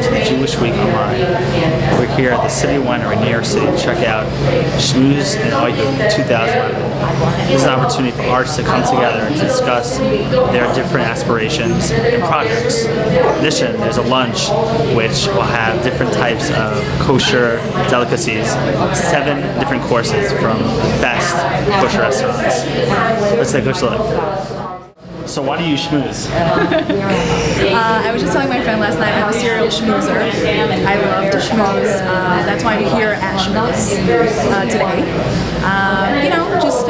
welcome to the Jewish Week Online. We're here at the City Winery in New York City to check out Schmooze in IJPA 2011. This is an opportunity for artists to come together and to discuss their different aspirations and projects. In addition, there's a lunch which will have different types of kosher delicacies, 7 different courses from the best kosher restaurants. Let's take a closer look. So why do you schmooze? I was just telling my friend last night I'm a serial schmoozer. I love to schmooze. That's why I'm here at Schmooze today. You know, just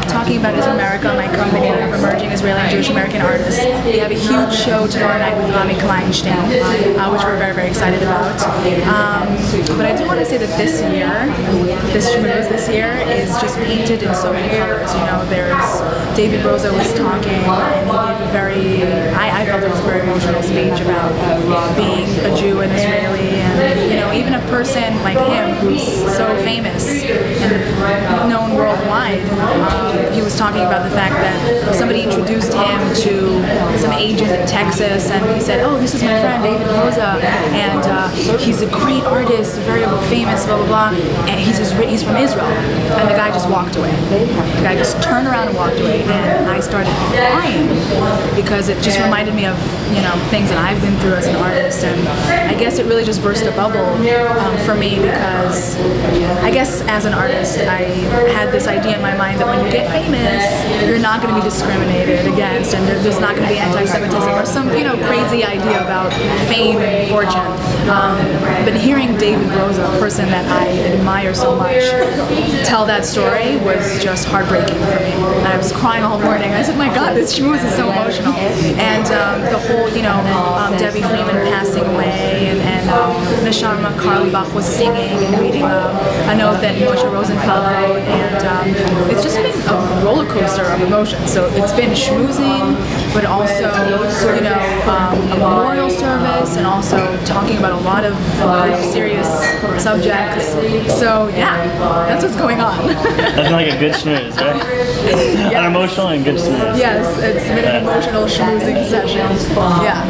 talking about Israel America, my company of emerging Israeli and Jewish American artists. We have a huge show tomorrow night with Rami Kleinstein, which we're very, very excited about. But I do want to say that this year, this schmooze this year is just painted in so many colors. You know, there's David Rosa was talking, and he gave a very, I felt it was a very emotional speech about being a Jew and Israeli, and you know, even a person like him who's so famous and known worldwide. He was talking about the fact that somebody introduced him to some agent in Texas, and he said, "Oh, this is my friend David Rosa, and he's a great artist, very famous, blah blah blah, and he's from Israel." And the guy just walked away. The guy just turned around and walked away, and I started crying because it just reminded me of, you know, things that I've been through as an artist, and I guess it really just burst a bubble for me, because I guess as an artist I had this idea in my mind that when you get famous you're not going to be discriminated against, and there's not going to be anti-Semitism or some, you know, crazy idea about fame and fortune. But hearing David Rosa, a person that I admire so much, tell that story was just heartbreaking for me. I was crying all morning. I said, "My God, this schmooze is so emotional." And the whole, you know, Debbie Freeman passing away, and Neshama Karlibach was singing and reading a note that Moshe Rosenfeld wrote, and it's just been a roller coaster of emotions. So it's been schmoozing, but also, you know, a memorial service, and also talking about a lot of serious subjects. So yeah, that's what's going on. That's like a good schmooze, right? Yes. An emotional and good schmooze. Yes, it's been an emotional schmoozing session. Yeah.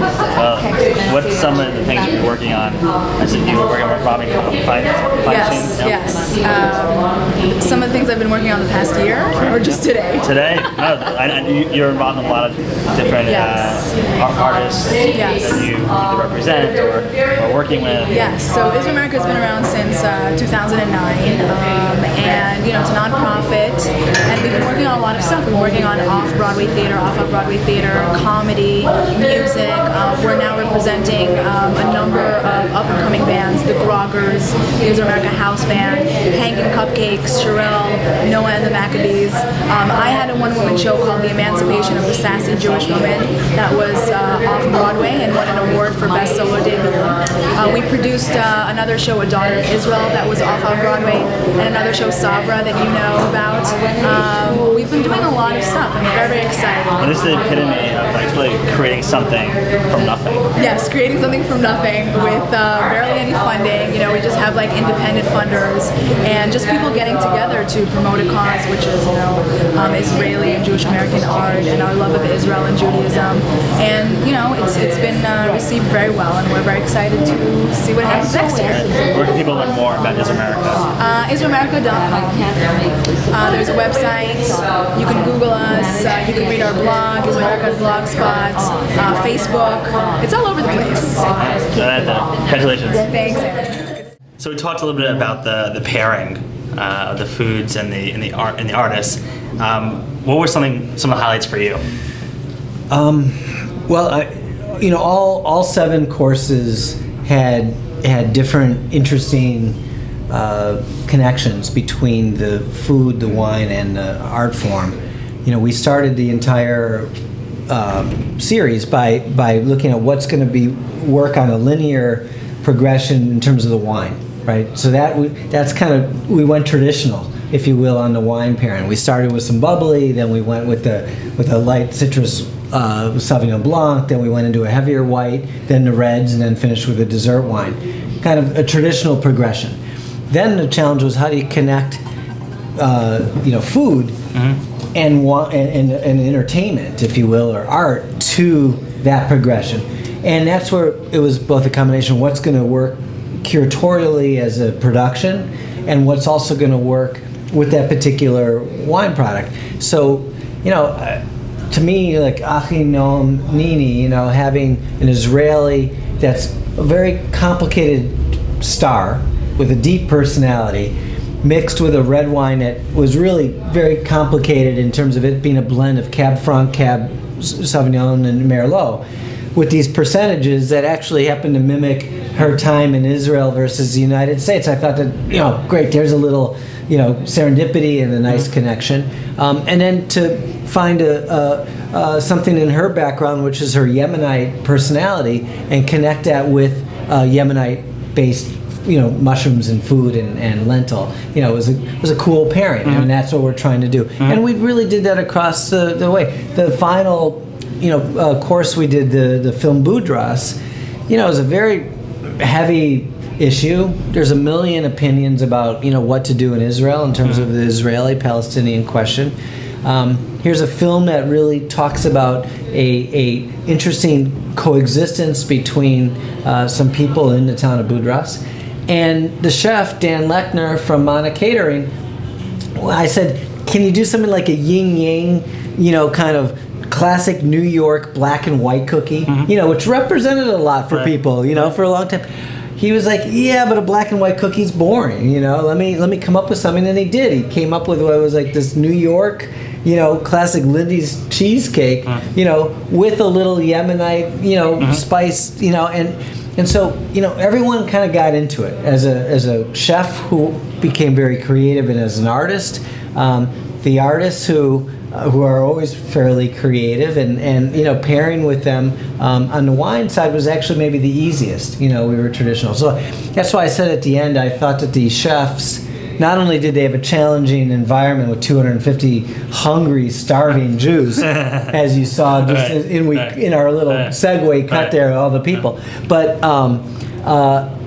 What's some of the things you're working on? I said you were working with Robbie Yes, yes. Some of the things I've been working on the past year, or just today? Today? No, you're involved in a lot of different artists that you either represent or are working with. Yes, so Israel America has been around since 2009, and you know, it's a non-profit, and we've been working on a lot of stuff. We've been working on off-Broadway theater, off-Broadway theater, comedy, music. We're now representing a number of up-and-coming bands, the Groggers, the Israel America House Band, Hanging Cupcakes, Sherelle, Noah and the Maccabees. I had a one-woman show called The Emancipation of the Sassy Jewish Woman that was off-Broadway and won an award for Best Solo Debut. We produced another show, A Daughter of Israel, that was off-Broadway, and another show, Sabra, that you know about. We've been doing a lot of stuff. I'm very, very excited. And this is the epitome of actually creating something from nothing. Yes, creating something from nothing with barely any funding. You know, we just have like independent funders and just people getting together to promote a cause, which is, you know, Israeli and Jewish American art and our love of Israel and Judaism. And you know, it's been received very well, and we're very excited to see what happens next year. Where can people learn more about Israel America? IsraelAmerica.com. There's a website. You can Google us. You can read our blog, Israel America Blogspot, Facebook. It's all over the place. Congratulations. Thanks. So we talked a little bit about the pairing of the foods and the art and the artists. What were some of the highlights for you? Well, you know, all 7 courses had different interesting connections between the food, the wine, and the art form. You know, we started the entire series by looking at what's going to be work on a linear progression in terms of the wine, right? So that's kind of, we went traditional, if you will, on the wine pairing. We started with some bubbly, then we went with a light citrus Sauvignon Blanc, then we went into a heavier white, then the reds, and then finished with a dessert wine. Kind of a traditional progression. Then the challenge was, how do you connect you know, food and entertainment, if you will, or art, to that progression. And that's where it was both a combination of what's going to work curatorially as a production and what's also going to work with that particular wine product. So, you know, to me, like Achi Noam Nini, you know, having an Israeli that's a very complicated star with a deep personality, mixed with a red wine that was really very complicated in terms of it being a blend of Cab Franc, Cab Sauvignon, and Merlot, with these percentages that actually happen to mimic her time in Israel versus the United States. I thought that, you know, great, there's a little, you know, serendipity and a nice connection. And then to find something in her background, which is her Yemenite personality, and connect that with Yemenite-based, you know, mushrooms and food and lentil. You know, it was a cool pairing, and that's what we're trying to do. And we really did that across the way. The final, you know, course we did, the film Boudras, you know, it was a very heavy issue. There's a million opinions about, you know, what to do in Israel in terms of the Israeli-Palestinian question. Here's a film that really talks about a interesting coexistence between some people in the town of Boudras. And the chef, Dan Lechner from Mana Catering, I said, can you do something like a yin-yang, you know, kind of classic New York black and white cookie, you know, which represented a lot for people, you know, for a long time. He was like, yeah, but a black and white cookie's boring, you know, let me come up with something. And he did. He came up with what was like this New York, you know, classic Lindy's cheesecake, you know, with a little Yemenite, you know, spice, you know, and so, you know, everyone kind of got into it. As a chef who became very creative, and as an artist, the artists who are always fairly creative, and you know, pairing with them on the wine side was actually maybe the easiest. You know, we were traditional. So that's why I said at the end, I thought that the chefs, not only did they have a challenging environment with 250 hungry, starving Jews, as you saw just in our little segue cut there, all the people, but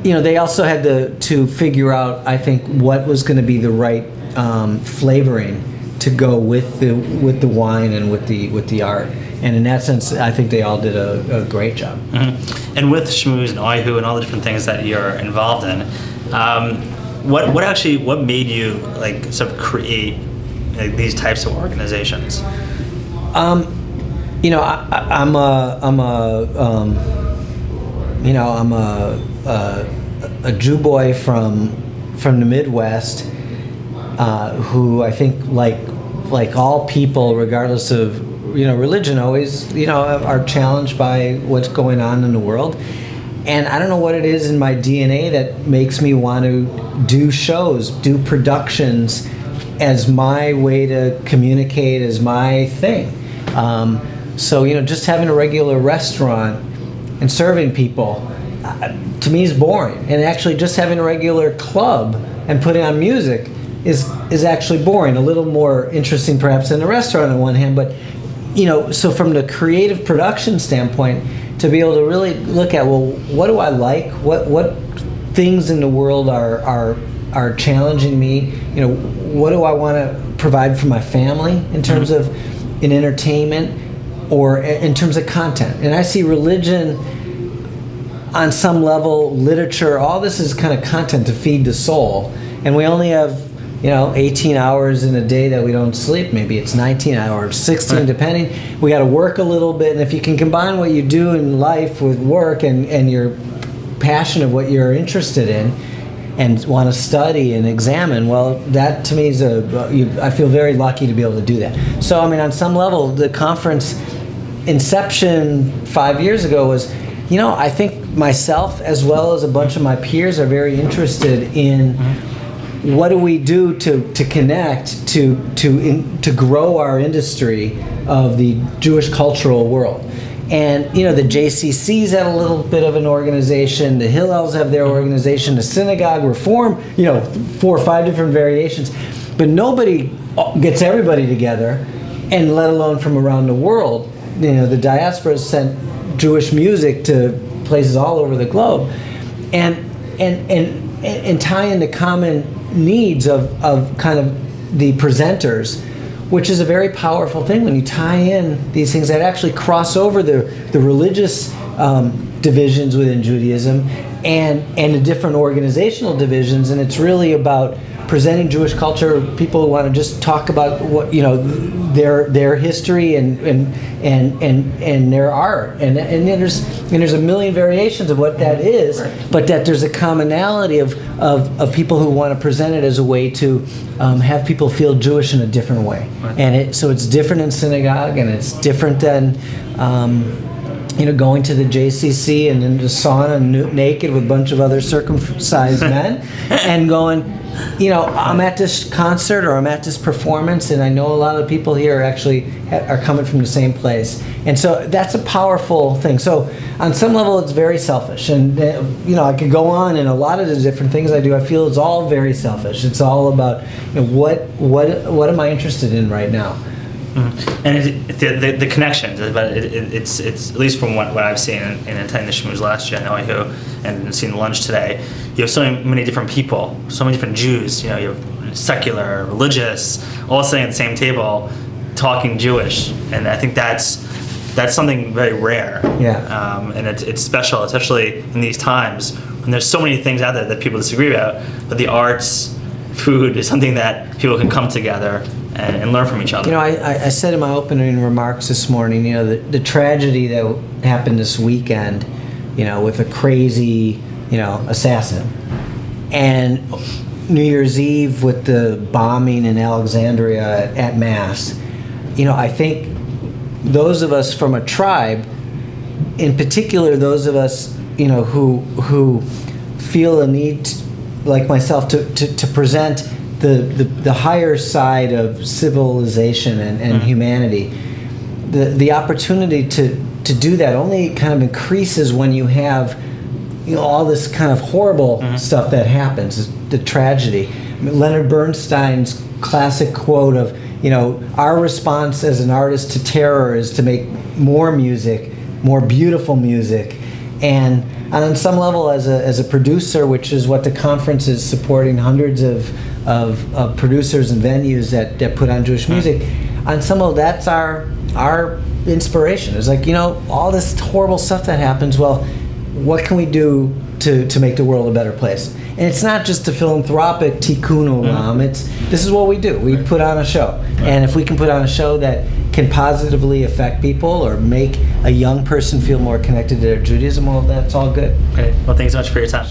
you know, they also had to figure out, I think, what was going to be the right flavoring to go with the wine and with the art. And in that sense, I think they all did a great job. And with Schmooze and Oihu and all the different things that you're involved in, what made you like sort of create like, these types of organizations? You know, I'm a Jew boy from the Midwest, who I think like all people, regardless of, you know, religion, always, you know, are challenged by what's going on in the world. And I don't know what it is in my DNA that makes me want to do shows, do productions as my way to communicate, as my thing. So, you know, just having a regular restaurant and serving people, to me, is boring. And actually just having a regular club and putting on music is actually boring. A little more interesting perhaps than a restaurant on one hand, but, you know, so from the creative production standpoint, to be able to really look at, well, what do I like? What things in the world are challenging me? You know, what do I want to provide for my family in terms of in entertainment or in terms of content? And I see religion on some level, literature, all this is kind of content to feed the soul. And we only have, you know, 18 hours in a day that we don't sleep. Maybe it's 19 hours, 16, depending. We got to work a little bit. And if you can combine what you do in life with work and your passion of what you're interested in and want to study and examine, well, that to me is I feel very lucky to be able to do that. So, I mean, on some level, the conference inception 5 years ago was, you know, I think myself as well as a bunch of my peers are very interested in what do we do to connect to grow our industry of the Jewish cultural world. And, you know, the JCCs have a little bit of an organization, the Hillels have their organization, the Synagogue Reform, you know, 4 or 5 different variations, but nobody gets everybody together, and let alone from around the world. You know, the diaspora sent Jewish music to places all over the globe, and tie into common needs of kind of the presenters which is a very powerful thing when you tie in these things that actually cross over the religious divisions within Judaism and the different organizational divisions, and it's really about presenting Jewish culture. People want to just talk about what, you know, their history and their art, and there's a million variations of what that is, but that there's a commonality of people who want to present it as a way to have people feel Jewish in a different way, and so it's different in synagogue, and it's different than going to the JCC and in the sauna naked with a bunch of other circumcised men and going, I'm at this concert or I'm at this performance, and I know a lot of people here are coming from the same place. And so that's a powerful thing. So on some level, it's very selfish. And, I could go on, and a lot of the different things I do, I feel it's all very selfish. It's all about, what am I interested in right now? Mm-hmm. And the connections, but it's at least from what I've seen in attending the Schmooze last year, I know and seeing the lunch today, you have so many different people, so many different Jews. You have secular, religious, all sitting at the same table, talking Jewish, and I think that's something very rare. Yeah. And it's special, especially in these times when there's so many things out there that people disagree about, but the arts, food is something that people can come together and learn from each other. I said in my opening remarks this morning, the tragedy that happened this weekend, with a crazy, assassin, and New Year's Eve with the bombing in Alexandria at Mass. I think those of us from a tribe, in particular those of us, who feel a need, like myself, to present the higher side of civilization and humanity, the opportunity to do that only kind of increases when you have all this kind of horrible stuff that happens, the tragedy. Leonard Bernstein's classic quote of, our response as an artist to terror is to make more music, more beautiful music. And on some level, as a producer, which is what the conference is supporting, hundreds of producers and venues that put on Jewish music, on some level, that's our inspiration. It's like, all this horrible stuff that happens, well, what can we do to make the world a better place? And it's not just a philanthropic tikkun olam. This is what we do. We put on a show. And if we can put on a show that can positively affect people or make a young person feel more connected to their Judaism, well, that's all good. Okay. Well, thanks so much for your time.